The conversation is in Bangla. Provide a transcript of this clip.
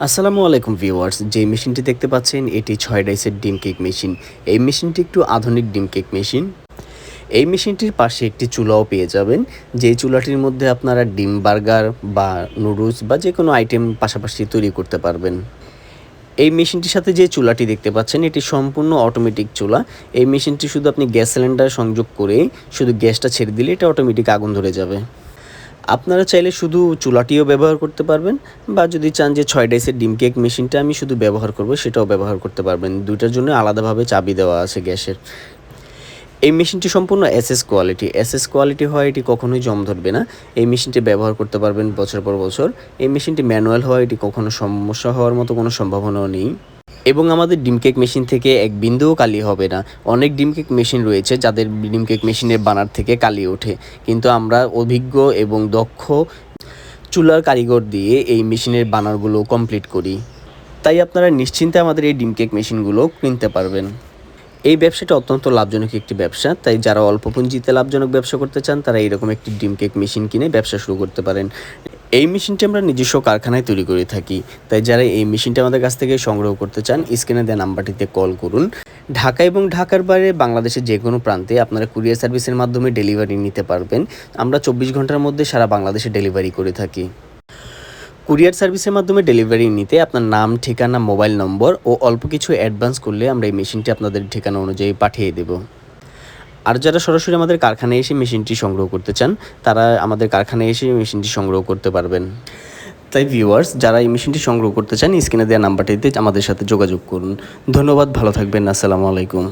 আসসালামু আলাইকুম ভিউয়ার্স, যে মেশিনটি দেখতে পাচ্ছেন এটি 6 ডাইসের ডিম কেক মেশিন। এই মেশিনটি একটু আধুনিক ডিম কেক মেশিন। এই মেশিনটির পাশে একটি চুলাও পেয়ে যাবেন, যেই চুলাটির মধ্যে আপনারা ডিম বার্গার বা নুডলস বা যেকোনো আইটেম পাশাপাশি তৈরি করতে পারবেন। এই মেশিনটির সাথে যে চুলাটি দেখতে পাচ্ছেন এটি সম্পূর্ণ অটোমেটিক চুলা। এই মেশিনটি শুধু আপনি গ্যাস সিলিন্ডার সংযোগ করে শুধু গ্যাসটা ছেড়ে দিলে এটা অটোমেটিক আগুন ধরে যাবে। আপনারা চাইলে শুধু চুলাটিও ব্যবহার করতে পারবেন, বা যদি চান যে 6 ডাইসের ডিম কেক মেশিনটা আমি শুধু ব্যবহার করব সেটাও ব্যবহার করতে পারবেন। দুইটার জন্য আলাদাভাবে চাবি দেওয়া আছে গ্যাসের। এই মেশিনটি সম্পূর্ণ এসএস কোয়ালিটি। এসএস কোয়ালিটি হয় এটি কখনোই জং ধরবে না। এই মেশিনটি ব্যবহার করতে পারবেন বছর পর বছর। এই মেশিনটি ম্যানুয়াল হয়, এটি কখনো সমস্যা হওয়ার মতো কোনো সম্ভাবনাও নেই। এবং আমাদের ডিম কেক মেশিন থেকে এক বিন্দুও কালি হবে না। অনেক ডিম কেক মেশিন রয়েছে যাদের ডিম কেক মেশিনের বানার থেকে কালি ওঠে, কিন্তু আমরা অভিজ্ঞ এবং দক্ষ চুলার কারিগর দিয়ে এই মেশিনের বানারগুলো কমপ্লিট করি। তাই আপনারা নিশ্চিন্তে আমাদের এই ডিম কেক মেশিনগুলো কিনতে পারবেন। এই ব্যবসাটা অত্যন্ত লাভজনক একটি ব্যবসা, তাই যারা অল্প পুঁজিতে লাভজনক ব্যবসা করতে চান তারা এরকম একটি ডিম কেক মেশিন কিনে ব্যবসা শুরু করতে পারেন। এই মেশিনটি আমরা নিজস্ব কারখানায় তৈরি করে থাকি, তাই যারা এই মেশিনটা আমাদের কাছ থেকে সংগ্রহ করতে চান স্ক্রিনে দেওয়া নাম্বারটিতে কল করুন। ঢাকা এবং ঢাকার বাইরে বাংলাদেশের যে কোনো প্রান্তে আপনারা কুরিয়ার সার্ভিসের মাধ্যমে ডেলিভারি নিতে পারবেন। আমরা 24 ঘন্টার মধ্যে সারা বাংলাদেশে ডেলিভারি করে থাকি। কুরিয়ার সার্ভিসের মাধ্যমে ডেলিভারি নিতে আপনার নাম, ঠিকানা, মোবাইল নম্বর ও অল্প কিছু অ্যাডভান্স করলে আমরা এই মেশিনটি আপনাদের ঠিকানা অনুযায়ী পাঠিয়ে দেব। আর যারা সরাসরি আমাদের কারখানায় এসে মেশিনটি সংগ্রহ করতে চান তারা আমাদের কারখানায় এসে মেশিনটি সংগ্রহ করতে পারবেন। তাই ভিউয়ার্স, যারা এই মেশিনটি সংগ্রহ করতে চান স্ক্রিনে দেওয়া নাম্বারটিতে আমাদের সাথে যোগাযোগ করুন। ধন্যবাদ, ভালো থাকবেন, আসসালামু আলাইকুম।